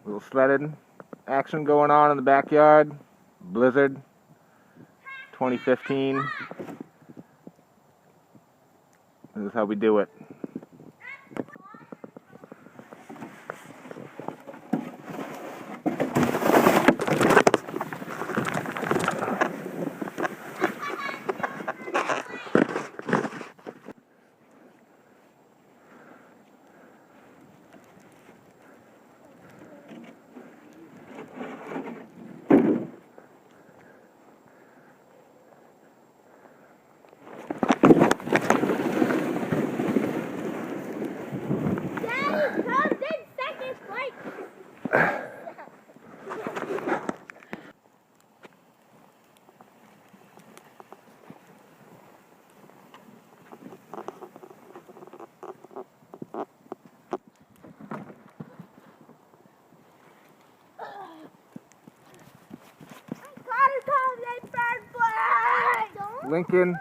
Little sledding action going on in the backyard. Blizzard 2015. This is how we do it. Lincoln